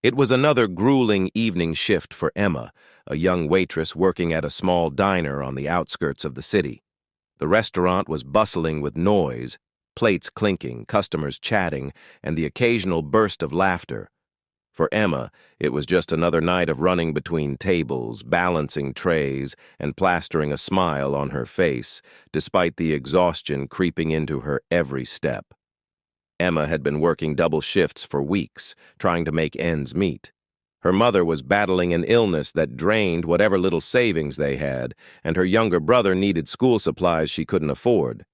It was another grueling evening shift for Emma, a young waitress working at a small diner on the outskirts of the city. The restaurant was bustling with noise, plates clinking, customers chatting, and the occasional burst of laughter. For Emma, it was just another night of running between tables, balancing trays, and plastering a smile on her face, despite the exhaustion creeping into her every step. Emma had been working double shifts for weeks, trying to make ends meet. Her mother was battling an illness that drained whatever little savings they had, and her younger brother needed school supplies she couldn't afford.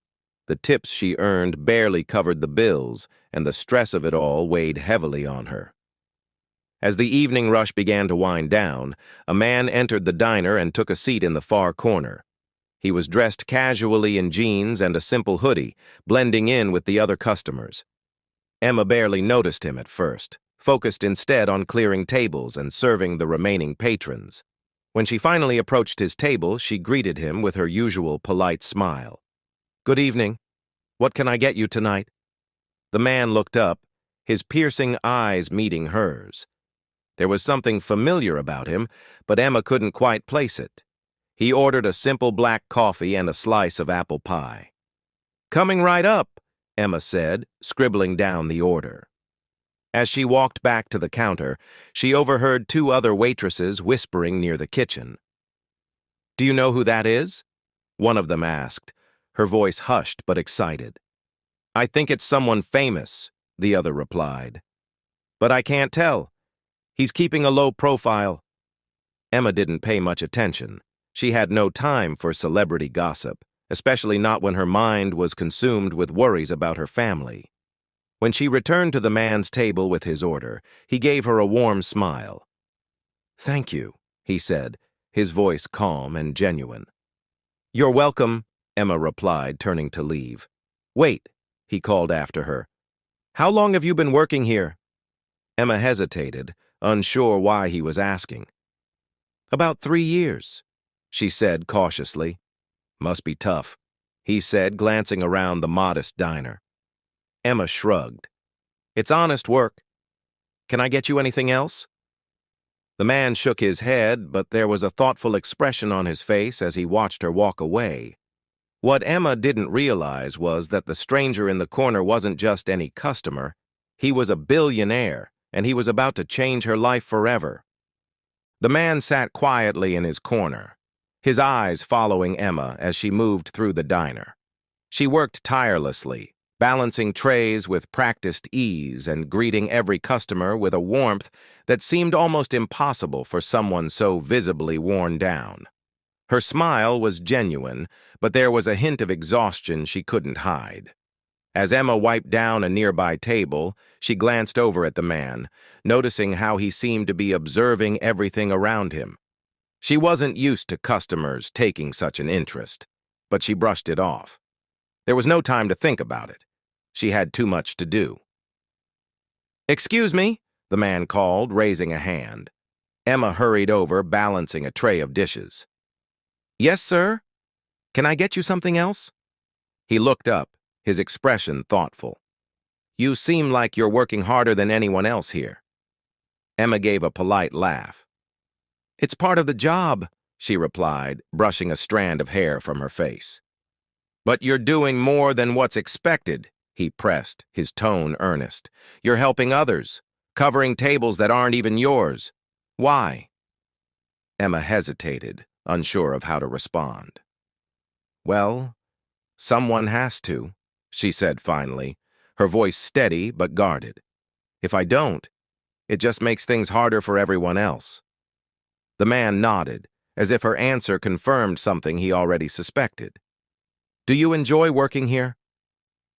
The tips she earned barely covered the bills, and the stress of it all weighed heavily on her. As the evening rush began to wind down, a man entered the diner and took a seat in the far corner. He was dressed casually in jeans and a simple hoodie, blending in with the other customers. Emma barely noticed him at first, focused instead on clearing tables and serving the remaining patrons. When she finally approached his table, she greeted him with her usual polite smile. "Good evening. What can I get you tonight?" The man looked up, his piercing eyes meeting hers. There was something familiar about him, but Emma couldn't quite place it. He ordered a simple black coffee and a slice of apple pie. "Coming right up," Emma said, scribbling down the order. As she walked back to the counter, she overheard two other waitresses whispering near the kitchen. "Do you know who that is?" one of them asked, her voice hushed but excited. "I think it's someone famous," the other replied. "But I can't tell. He's keeping a low profile." Emma didn't pay much attention. She had no time for celebrity gossip, especially not when her mind was consumed with worries about her family. When she returned to the man's table with his order, he gave her a warm smile. "Thank you," he said, his voice calm and genuine. "You're welcome," Emma replied, turning to leave. "Wait," he called after her. "How long have you been working here?" Emma hesitated, unsure why he was asking. "About 3 years," she said cautiously. "Must be tough," he said, glancing around the modest diner. Emma shrugged. "It's honest work. Can I get you anything else?" The man shook his head, but there was a thoughtful expression on his face as he watched her walk away. What Emma didn't realize was that the stranger in the corner wasn't just any customer. He was a billionaire, and he was about to change her life forever. The man sat quietly in his corner, his eyes following Emma as she moved through the diner. She worked tirelessly, balancing trays with practiced ease and greeting every customer with a warmth that seemed almost impossible for someone so visibly worn down. Her smile was genuine, but there was a hint of exhaustion she couldn't hide. As Emma wiped down a nearby table, she glanced over at the man, noticing how he seemed to be observing everything around him. She wasn't used to customers taking such an interest, but she brushed it off. There was no time to think about it. She had too much to do. "Excuse me," the man called, raising a hand. Emma hurried over, balancing a tray of dishes. "Yes, sir? Can I get you something else?" He looked up, his expression thoughtful. "You seem like you're working harder than anyone else here." Emma gave a polite laugh. "It's part of the job," she replied, brushing a strand of hair from her face. "But you're doing more than what's expected," he pressed, his tone earnest. "You're helping others, covering tables that aren't even yours. Why?" Emma hesitated, unsure of how to respond. "Well, someone has to," she said finally, her voice steady but guarded. "If I don't, it just makes things harder for everyone else." The man nodded, as if her answer confirmed something he already suspected. "Do you enjoy working here?"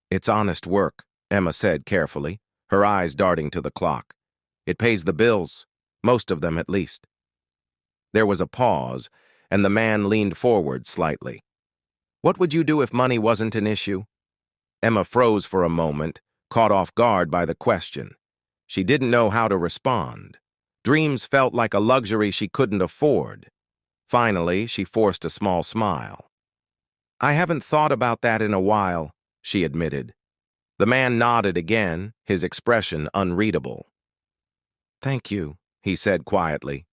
"It's honest work," Emma said carefully, her eyes darting to the clock. "It pays the bills, most of them at least." There was a pause, and the man leaned forward slightly. "What would you do if money wasn't an issue?" Emma froze for a moment, caught off guard by the question. She didn't know how to respond. Dreams felt like a luxury she couldn't afford. Finally, she forced a small smile. "I haven't thought about that in a while," she admitted. The man nodded again, his expression unreadable. "Thank you," he said quietly.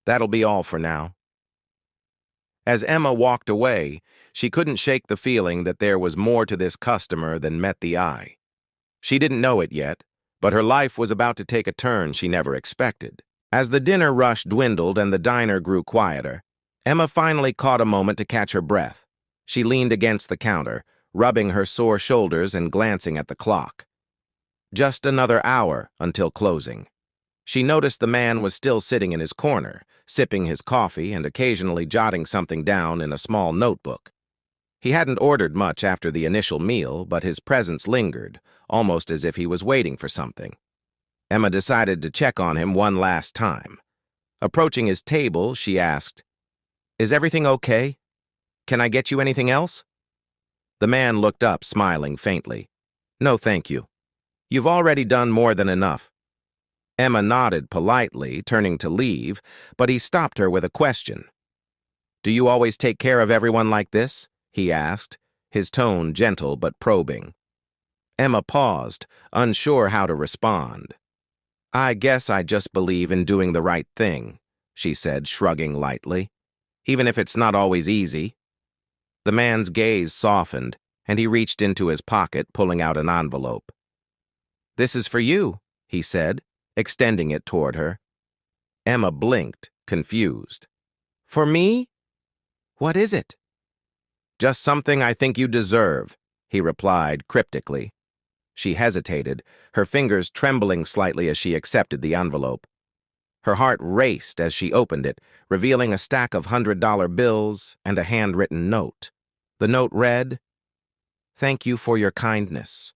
"That'll be all for now." As Emma walked away, she couldn't shake the feeling that there was more to this customer than met the eye. She didn't know it yet, but her life was about to take a turn she never expected. As the dinner rush dwindled and the diner grew quieter, Emma finally caught a moment to catch her breath. She leaned against the counter, rubbing her sore shoulders and glancing at the clock. Just another hour until closing. She noticed the man was still sitting in his corner, sipping his coffee and occasionally jotting something down in a small notebook. He hadn't ordered much after the initial meal, but his presence lingered, almost as if he was waiting for something. Emma decided to check on him one last time. Approaching his table, she asked, "Is everything okay? Can I get you anything else?" The man looked up, smiling faintly. "No, thank you. You've already done more than enough." Emma nodded politely, turning to leave, but he stopped her with a question. "Do you always take care of everyone like this?" he asked, his tone gentle but probing. Emma paused, unsure how to respond. "I guess I just believe in doing the right thing," she said, shrugging lightly, "even if it's not always easy." The man's gaze softened, and he reached into his pocket, pulling out an envelope. "This is for you," he said, extending it toward her. Emma blinked, confused. "For me? What is it?" "Just something I think you deserve," he replied cryptically. She hesitated, her fingers trembling slightly as she accepted the envelope. Her heart raced as she opened it, revealing a stack of $100 bills and a handwritten note. The note read, "Thank you for your kindness.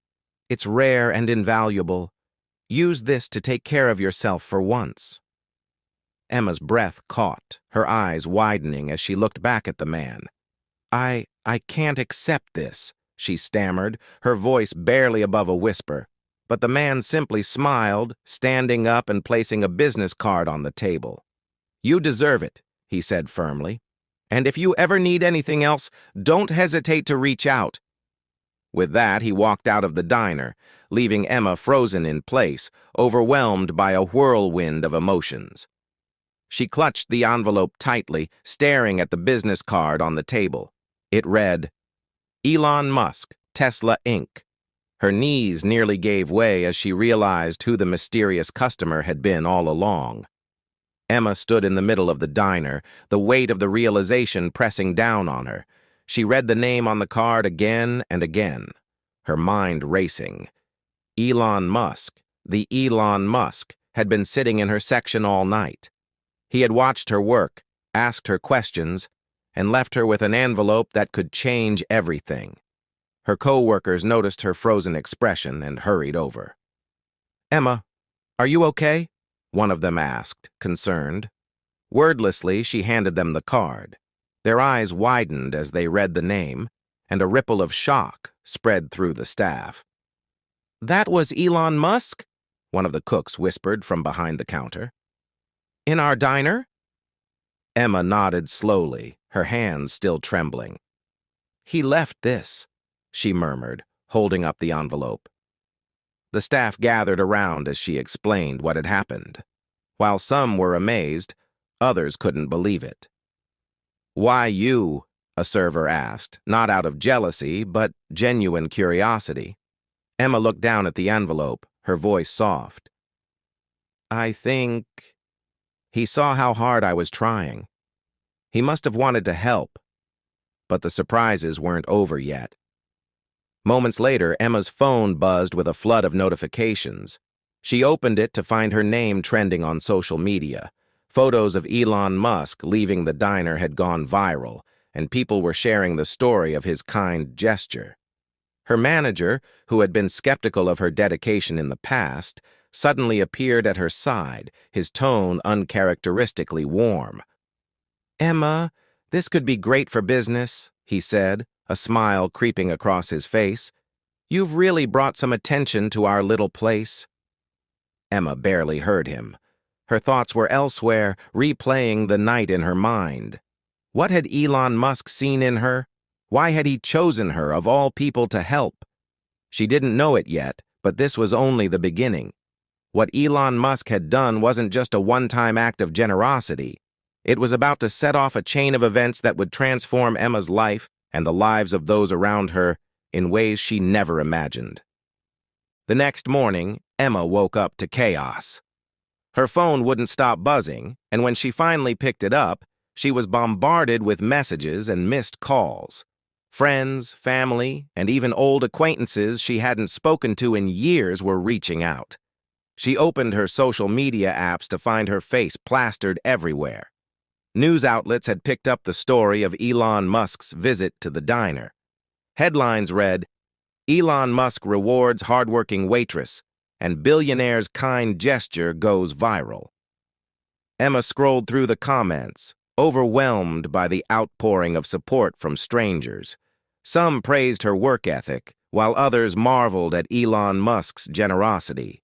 It's rare and invaluable. Use this to take care of yourself for once." Emma's breath caught, her eyes widening as she looked back at the man. I can't accept this," she stammered, her voice barely above a whisper. But the man simply smiled, standing up and placing a business card on the table. "You deserve it," he said firmly. "And if you ever need anything else, don't hesitate to reach out." With that, he walked out of the diner, leaving Emma frozen in place, overwhelmed by a whirlwind of emotions. She clutched the envelope tightly, staring at the business card on the table. It read, "Elon Musk, Tesla Inc." Her knees nearly gave way as she realized who the mysterious customer had been all along. Emma stood in the middle of the diner, the weight of the realization pressing down on her. She read the name on the card again and again, her mind racing. Elon Musk, the Elon Musk, had been sitting in her section all night. He had watched her work, asked her questions, and left her with an envelope that could change everything. Her co-workers noticed her frozen expression and hurried over. "Emma, are you okay?" one of them asked, concerned. Wordlessly, she handed them the card. Their eyes widened as they read the name, and a ripple of shock spread through the staff. "That was Elon Musk?" one of the cooks whispered from behind the counter. "In our diner?" Emma nodded slowly, her hands still trembling. "He left this," she murmured, holding up the envelope. The staff gathered around as she explained what had happened. While some were amazed, others couldn't believe it. "Why you?" a server asked, not out of jealousy, but genuine curiosity. Emma looked down at the envelope, her voice soft. "I think he saw how hard I was trying. He must have wanted to help." But the surprises weren't over yet. Moments later, Emma's phone buzzed with a flood of notifications. She opened it to find her name trending on social media. Photos of Elon Musk leaving the diner had gone viral, and people were sharing the story of his kind gesture. Her manager, who had been skeptical of her dedication in the past, suddenly appeared at her side, his tone uncharacteristically warm. "Emma, this could be great for business," he said, a smile creeping across his face. "You've really brought some attention to our little place." Emma barely heard him. Her thoughts were elsewhere, replaying the night in her mind. What had Elon Musk seen in her? Why had he chosen her, of all people, to help? She didn't know it yet, but this was only the beginning. What Elon Musk had done wasn't just a one-time act of generosity. It was about to set off a chain of events that would transform Emma's life and the lives of those around her in ways she never imagined. The next morning, Emma woke up to chaos. Her phone wouldn't stop buzzing, and when she finally picked it up, she was bombarded with messages and missed calls. Friends, family, and even old acquaintances she hadn't spoken to in years were reaching out. She opened her social media apps to find her face plastered everywhere. News outlets had picked up the story of Elon Musk's visit to the diner. Headlines read, "Elon Musk rewards hardworking waitress, and billionaire's kind gesture goes viral." Emma scrolled through the comments, overwhelmed by the outpouring of support from strangers. Some praised her work ethic, while others marveled at Elon Musk's generosity.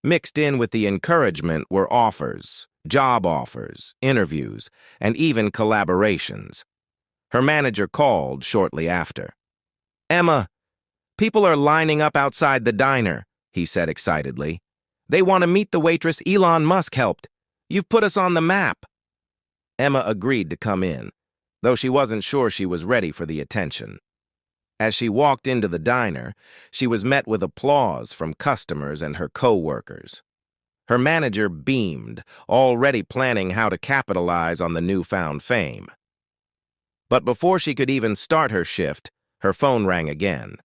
Mixed in with the encouragement were offers, job offers, interviews, and even collaborations. Her manager called shortly after. "Emma, people are lining up outside the diner," he said excitedly. "They want to meet the waitress Elon Musk helped. You've put us on the map." Emma agreed to come in, though she wasn't sure she was ready for the attention. As she walked into the diner, she was met with applause from customers and her co-workers. Her manager beamed, already planning how to capitalize on the newfound fame. But before she could even start her shift, her phone rang again.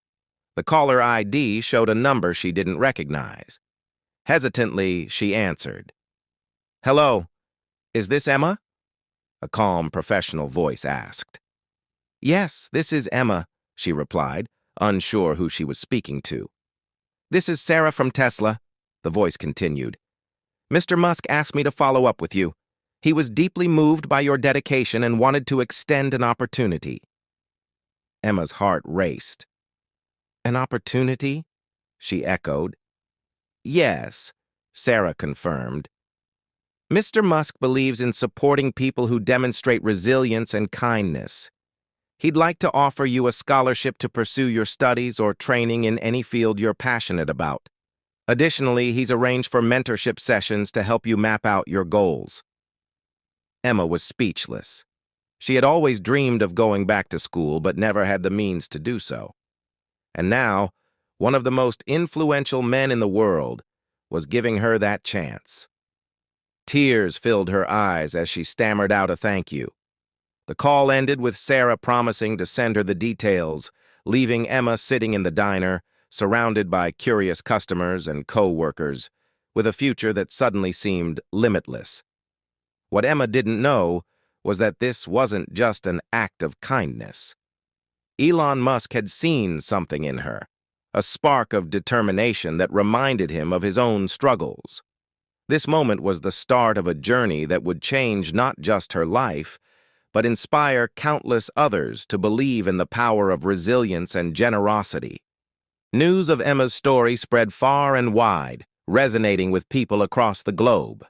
The caller ID showed a number she didn't recognize. Hesitantly, she answered. "Hello, is this Emma?" a calm, professional voice asked. "Yes, this is Emma," she replied, unsure who she was speaking to. "This is Sarah from Tesla," the voice continued. "Mr. Musk asked me to follow up with you. He was deeply moved by your dedication and wanted to extend an opportunity." Emma's heart raced. "An opportunity?" she echoed. "Yes," Sarah confirmed. "Mr. Musk believes in supporting people who demonstrate resilience and kindness. He'd like to offer you a scholarship to pursue your studies or training in any field you're passionate about. Additionally, he's arranged for mentorship sessions to help you map out your goals." Emma was speechless. She had always dreamed of going back to school, but never had the means to do so. And now, one of the most influential men in the world was giving her that chance. Tears filled her eyes as she stammered out a thank you. The call ended with Sarah promising to send her the details, leaving Emma sitting in the diner, surrounded by curious customers and co-workers, with a future that suddenly seemed limitless. What Emma didn't know was that this wasn't just an act of kindness. Elon Musk had seen something in her, a spark of determination that reminded him of his own struggles. This moment was the start of a journey that would change not just her life, but inspire countless others to believe in the power of resilience and generosity. News of Emma's story spread far and wide, resonating with people across the globe.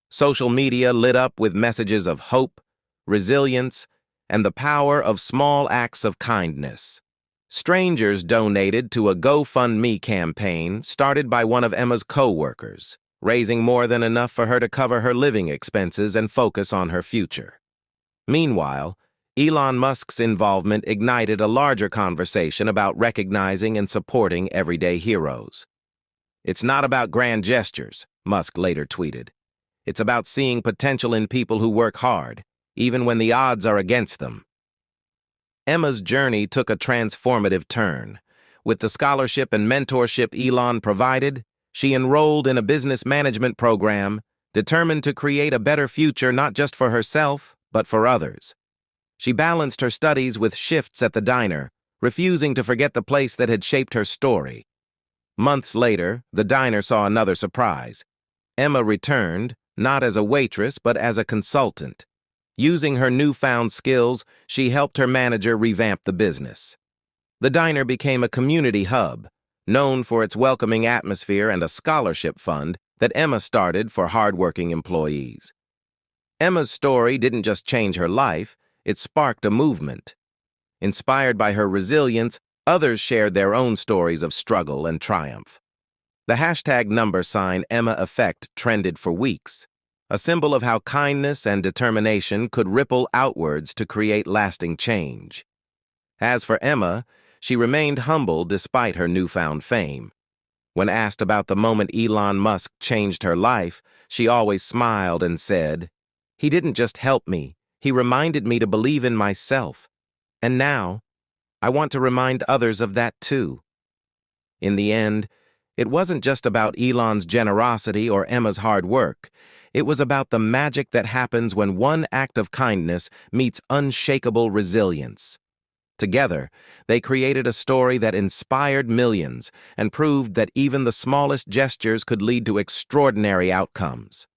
Social media lit up with messages of hope, resilience, and the power of small acts of kindness. Strangers donated to a GoFundMe campaign started by one of Emma's co-workers, raising more than enough for her to cover her living expenses and focus on her future. Meanwhile, Elon Musk's involvement ignited a larger conversation about recognizing and supporting everyday heroes. "It's not about grand gestures," Musk later tweeted. "It's about seeing potential in people who work hard, even when the odds are against them." Emma's journey took a transformative turn. With the scholarship and mentorship Elon provided, she enrolled in a business management program, determined to create a better future not just for herself, but for others. She balanced her studies with shifts at the diner, refusing to forget the place that had shaped her story. Months later, the diner saw another surprise. Emma returned, not as a waitress, but as a consultant. Using her newfound skills, she helped her manager revamp the business. The diner became a community hub, known for its welcoming atmosphere and a scholarship fund that Emma started for hardworking employees. Emma's story didn't just change her life, it sparked a movement. Inspired by her resilience, others shared their own stories of struggle and triumph. The hashtag number sign Emma effect trended for weeks, a symbol of how kindness and determination could ripple outwards to create lasting change. As for Emma, she remained humble despite her newfound fame. When asked about the moment Elon Musk changed her life, she always smiled and said, "He didn't just help me, he reminded me to believe in myself. And now, I want to remind others of that too." In the end, it wasn't just about Elon's generosity or Emma's hard work. It was about the magic that happens when one act of kindness meets unshakable resilience. Together, they created a story that inspired millions and proved that even the smallest gestures could lead to extraordinary outcomes.